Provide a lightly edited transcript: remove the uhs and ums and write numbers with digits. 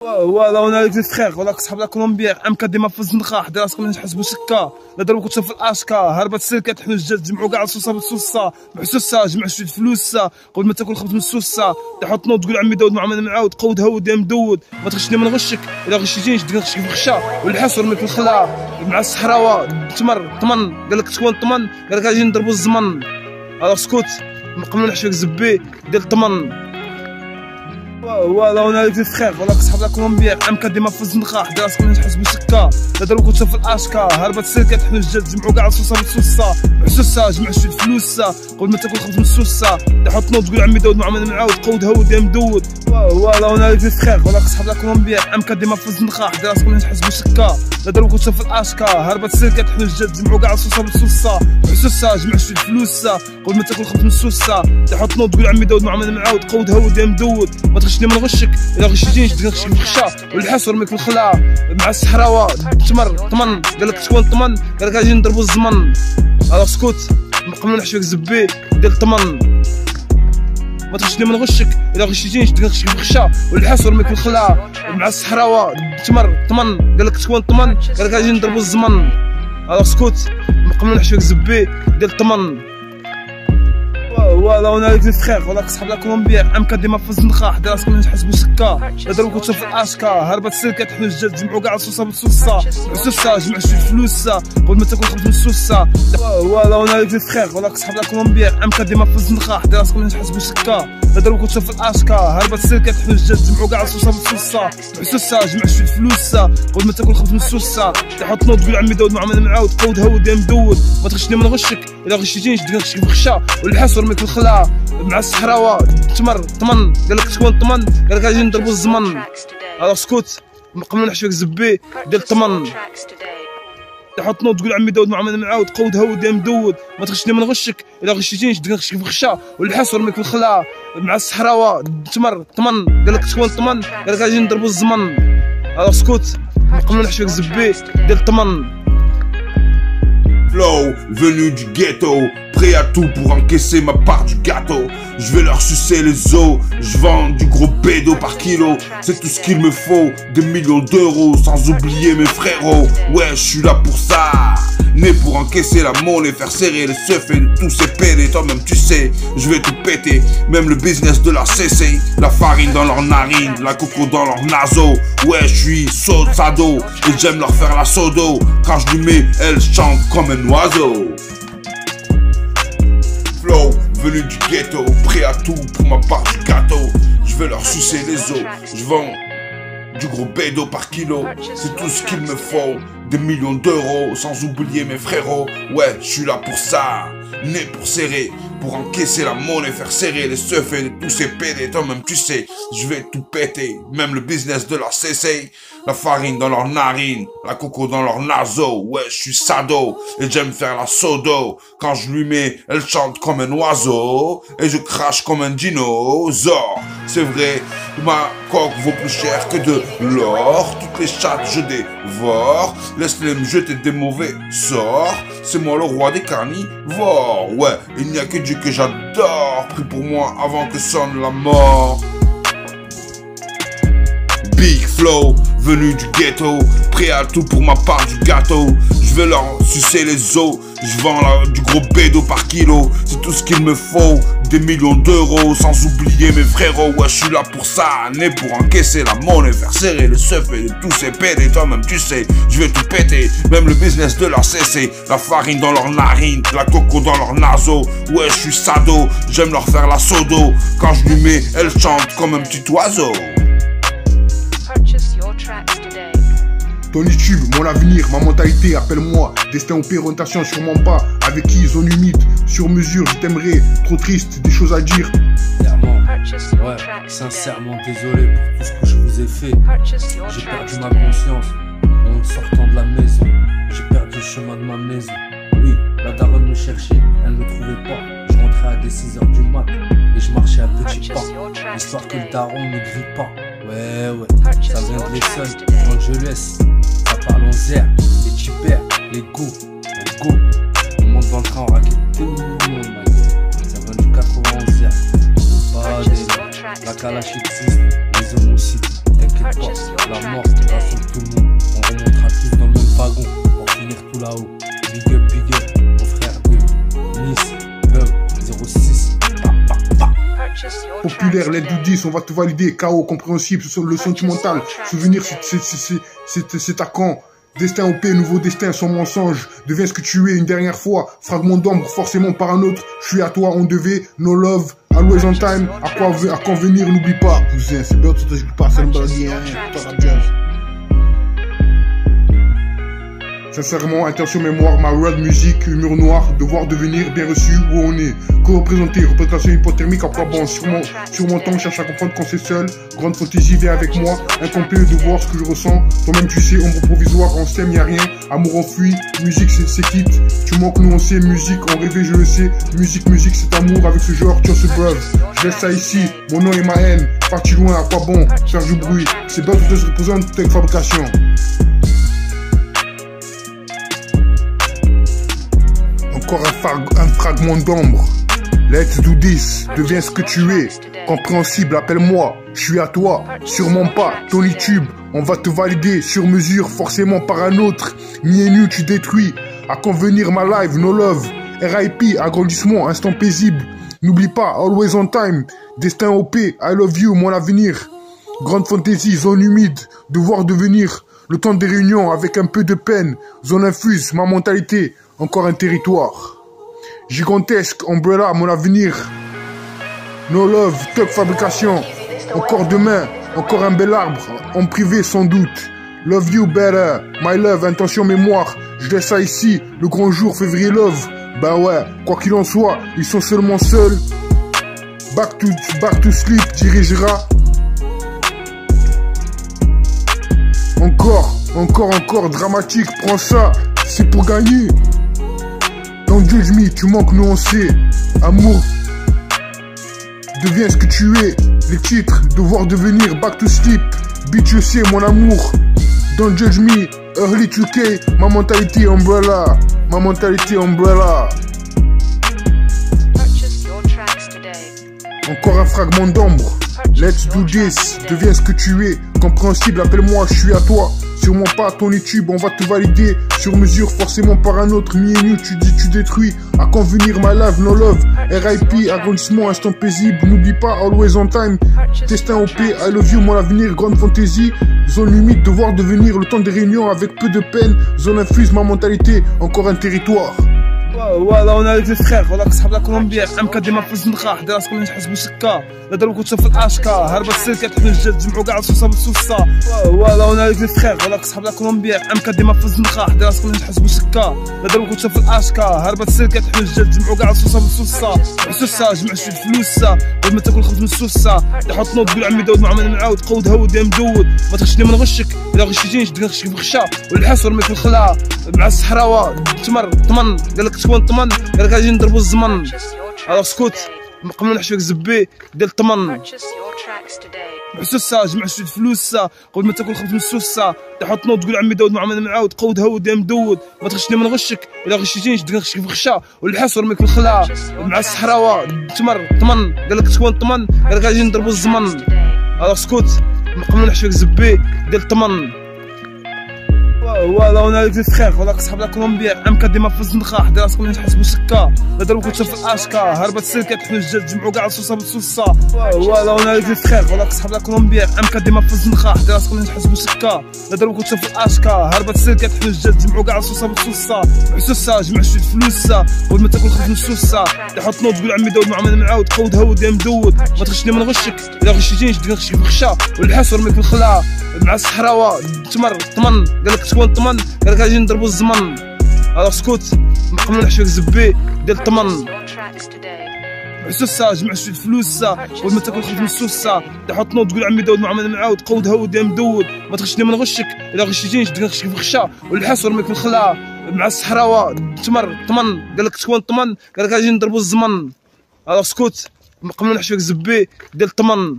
فوالا وانا ليك الفخير ولا صحاب لا كولومبيير ام ديما في الزنقه حدا راسكم نحسبوا سكه لا ضربوا كنتو في الاشكا هربت السلكات حنا الجد جمعوا كاع الصوصه بالصوصه محسوسه جمع شويه فلوس قبل ما تاكل خبز من السوسه تحط نوض تقول عمي داود معامل معاود قود هود يا مدود ما تغشني من غشك الا غشيتيني نشدك نغشك في الخشا والحس ورميك في الخلا مع الصحراوه تمر طمن قال لك تكون طمن قال لك اجي نضربوا الزمن على سكوت قبل ما نحشوك زبي ديال الطمن فوالا وانا ليك الفخير ولا صحاب لا كولومبيير ام ديما في الزنقه حدا راسكم نحسبوا سكه لا ضربوا كنتو في الاشكا هربت السلكات حنا الجد جمعوا كاع الصوصه بالصوصه محسوسه جمع شويه فلوس قبل ما تاكل خبز من السوسه تحط نوض تقول عمي داود معامل معاود قود هود يا مدود فوالا وانا ليك الفخير ولا صحاب لا كولومبيير ام ديما في الزنقه حدا راسكم نحسبوا سكه لا ضربوا كنتو في الاشكا هربت السلكات حنا الجد جمعوا كاع الصوصه بالصوصه محسوسه جمع شويه فلوس قبل ما تاكل خبز من السوسه تحط نوض تقول عمي داود معامل معاود قود هود يا مدود ما تغشني من غشك الا غشيتيني نشدك نغشك في الخشا والحس ورميك في الخلا مع الصحراوه تمر طمن قال لك تكون طمن قال لك اجي نضربوا الزمن على سكوت قبل ما نحشوك زبي ديال الطمن ما تغشني من غشك الا غشيتيني نشدك نغشك في الخشا والحس ورميك في الخلا مع الصحراوه تمر طمن قال لك تكون طمن قال لك اجي نضربوا الزمن على سكوت قبل ما نحشوك زبي ديال الطمن فوالا وانا ليك الفخير ولا صحاب لا كولومبيير ام ديما في الزنقه حدا راسكم نحسبوا سكه لا ضربوا كنتو في الاشكا هربت السلكات حنا الجد جمعوا كاع الصوصه بالصوصه محسوسه جمع شويه فلوس قبل ما تاكل خبز من السوسه فوالا وانا ليك الفخير ولا صحاب لا كولومبيير ام ديما في الزنقه حدا راسكم نحسبوا سكه لا ضربوا كنتو في الاشكا هربت السلكات حنا الجد جمعوا كاع الصوصه بالصوصه محسوسه جمع شويه فلوس قبل ما تاكل خبز من السوسه تحط نوض تقول عمي داود معامل معاود قود هود يا مدود ما تغشني من غشك الا غشيتيني نشدك نغشك في الخشا والحس ورميك في الخلا مع الصحراوه تمر طمن قال لك تكون طمن قال لك اجي نضربوا الزمن على سكوت قبل ما نحشوك زبي ديال الطمن تحط نوض تقول عمي داود معامل معاود قود هود يا مدود ما تغشني من غشك الا غشيتيني نشدك نغشك في الخشا والحس ورميك في الخلا مع الصحراوه تمر طمن قال لك تكون طمن قال لك اجي نضربوا الزمن على سكوت قبل ما نحشوك زبي ديال الطمن Flow, venu du ghetto, prêt à tout pour encaisser ma part du gâteau. Je vais leur sucer les os, je vends du gros bédo par kilo. C'est tout ce qu'il me faut, des millions d'euros, sans oublier mes frérots. Ouais, je suis là pour ça, né pour encaisser la monnaie, faire serrer les seufs et tous ces pédés. Toi-même tu sais, je vais tout péter, même le business de la CC. La farine dans leurs narines, la coco dans leurs naseaux. Ouais, je suis sado et j'aime leur faire la sodo. Quand je lui mets, elle chante comme un oiseau. Flow, venu du ghetto, prêt à tout pour ma part du gâteau. Je vais leur sucer les os, je vends du gros bédo par kilo. C'est tout ce qu'il me faut, des millions d'euros, sans oublier mes frérots. Ouais, je suis là pour ça, né pour serrer, pour encaisser la monnaie, faire serrer les seufs et tous ces pédés. Toi-même tu sais, je vais tout péter, même le business de la CC. La farine dans leurs narines, la coco dans leurs naseaux. Ouais, je suis sado et j'aime faire la sodo. Quand je lui mets, elle chante comme un oiseau et je crache comme un dinosaure. C'est vrai, ma coque vaut plus cher que de l'or. Toutes les chattes je dévore, laisse-les me jeter des mauvais sorts. C'est moi le roi des carnivores. Ouais, il n'y a que Dieu que j'adore. Prie pour moi avant que sonne la mort. Big Flow, venu du ghetto, prêt à tout pour ma part du gâteau. Je vais leur sucer les os, je vends du gros bédo par kilo. C'est tout ce qu'il me faut, des millions d'euros, sans oublier mes frérots. Ouais, je suis là pour ça, né pour encaisser la monnaie, faire serrer le seuf et tous ces pédés. Toi-même tu sais, je vais tout péter, même le business de la CC. La farine dans leurs narines, la coco dans leurs naseaux. Ouais, je suis sado, j'aime leur faire la sodo. Quand je lui mets, elle chante comme un petit oiseau. Ton YouTube, mon avenir, ma mentalité, appelle-moi. Destin ou orientation, sûrement pas. Avec qui, zone humide, sur mesure, je t'aimerais. Trop triste, des choses à dire. Clairement, ouais, sincèrement désolé pour tout ce que je vous ai fait. J'ai perdu ma conscience en sortant de la maison. J'ai perdu le chemin de ma maison. Oui, la daronne me cherchait, elle ne me trouvait pas. Je rentrais à des 6h du mat et je marchais à petits pas, histoire que le daron ne grille pas. Ouais, ça vient de l'Essonne, quand je laisse. Ça parle en zère, les tipers, les go, on monte dans le train en raquette, tout le monde, ma gueule. Ça vient du 91 zère. Pas des... La Kalash existe, les hommes aussi, t'inquiète pas. La mort rassemble tout le monde. On remontera tous dans le même wagon pour finir tout là-haut. Big up, mon frère de Nice, Bug 06. Populaire, l'aide du 10, on va te valider. KO, compréhensible, le sentimental. Souvenir, c'est à quand? Destin OP, nouveau destin, sans mensonge. Deviens ce que tu es une dernière fois. Fragment d'ombre, forcément par un autre. Je suis à toi, on devait. No love, always on time. À quand venir, n'oublie pas. Cousin, c'est bien, tout ça, je pas, c'est le baladier, hein. Sincèrement, intention mémoire, ma world musique, humour noir, devoir devenir bien reçu où on est. Co-représenté, représentation hypothermique, à quoi bon, sur mon temps, cherche à comprendre quand c'est seul. Grande fantaisie, viens avec moi, incomplet de voir ce que je ressens. Toi-même tu sais, ombre provisoire, on s'aime, y'a rien. Amour enfui, musique c'est quitte. Tu manques, nous on sait, musique, on rêvait, je le sais. Musique, c'est amour avec ce genre, tu ce brave. Je laisse ça ici, mon nom et ma haine. Parti loin, à quoi bon, faire du bruit. C'est bien tout se représente telle fabrication. Encore un fragment d'ombre. Let's do this. Deviens ce que tu es. Compréhensible, appelle-moi. Je suis à toi. Sûrement pas. Tony Tube. On va te valider sur mesure, forcément par un autre. Ni et nu, tu détruis. À convenir ma live, no love. RIP, agrandissement, instant paisible. N'oublie pas, always on time. Destin OP, I love you, mon avenir. Grande fantaisie, zone humide. Devoir devenir. Le temps des réunions avec un peu de peine. Zone infuse, ma mentalité. Encore un territoire. Gigantesque, Umbrella, mon avenir. No love, top fabrication. Encore demain, encore un bel arbre. En privé sans doute. Love you better, my love, intention mémoire. Je laisse ça ici, le grand jour, février love. Bah ouais, quoi qu'il en soit, ils sont seulement seuls. Back to sleep dirigera. Encore, dramatique, prends ça, c'est pour gagner. Don't judge me, tu manques, nous on sait. Amour, deviens ce que tu es. Les titres, devoir devenir, back to sleep. Bitch, je sais, mon amour. Don't judge me, early 2K. Ma mentalité umbrella, Encore un fragment d'ombre. Let's do this, deviens ce que tu es. Compréhensible, appelle-moi, je suis à toi. Sûrement pas ton YouTube, on va te valider. Sur mesure, forcément par un autre. Mi et nu, tu dis, tu détruis. À convenir, my love, no love. RIP, agrandissement, instant paisible. N'oublie pas, always on time. Destin OP, I love you, mon avenir, grande fantaisie. Zone limite, devoir devenir. Le temps des réunions avec peu de peine. Zone infuse, ma mentalité, encore un territoire. والله وانا لك الخير ولا صحاب لا كولومبيا عمك ديما في الزنقه حدا راسكم نحسبوا سكه لا ضربكم تشوف في الاشكا هربت السلكه تحمل الجد جمعوا كاع الصوصه بالصوصه والله وانا لك الخير ولا صحاب لا كولومبيا عمك ديما في الزنقه حدا راسكم نحسبوا سكه لا ضربكم تشوف في الاشكا هربت السلكه تحمل الجد جمعوا كاع الصوصه بالصوصه حسوسه جمع شويه فلوسه قبل ما تاكل خبز من السوسه تحط نوض تقول عمي داود معامل معاود قود هود يا مدود ما تغشني من غشك الا غشيتيني نشدك نغشك في خشا والحاس ورميك في الخلا مع الصحراوه تمر طمن قال لك تكون طمن قال لك غادي نضربوا الزمن الوغ سكوت قبل ما نحشوك زبي ديال الطمن حسوسه جمع شويه فلوسه قبل ما تاكل خبز من السوسه تحط نوض تقول عمي داود معامل معاود قود هود يا مدود ما تغشني من غشك الا غشيتيني نشدك نغشك في خشا والحاس ورميك في الخلا مع الصحراوه تمر طمن قال لك تكون طمن قال لك غادي نضربوا الزمن الوغ سكوت قبل ما نحشوك زبي ديال الطمن والله وانا لك الخير ولا صحاب لا كولومبيا عمك ديما في الزنقه حدا راسكم نحسبوا سكه لا ضربكم تشوف في الاشكا هربت السلكه تحمل الجد جمعوا كاع الصوصه بالصوصه والله وانا لك الخير ولا صحاب لا كولومبيا عمك ديما في الزنقه حدا راسكم نحسبوا سكه لا ضربكم تشوف في الاشكا هربت السلكه تحمل الجد جمعوا كاع الصوصه بالصوصه حسوسه جمع شويه فلوسه قبل ما تاكل خبز من السوسه تحط نوض تقول عمي داود معامل معاود قود هود يا مدود ما تغشني من غشك الا غشيتيني نشدك نغشك في خشا والحاس ورميك في الخلا مع الصحراوه تمر طمن قال لك تكون طمن قال لك غادي نضربوا الزمن الوغ سكوت قبل ما نحشوك زبي ديال الطمن حسوسه جمع شويه فلوسه قبل ما تاكل خبز من السوسه تحط نوض تقول عمي داود معامل معاود قود هود يا مدود ما تغشني من غشك الا غشيتيني نشدك نغشك في خشا والحاس ورميك في الخلا مع الصحراوه تمر طمن قال لك تكون طمن قال لك غادي نضربوا الزمن الوغ سكوت قبل ما نحشوك زبي ديال الطمن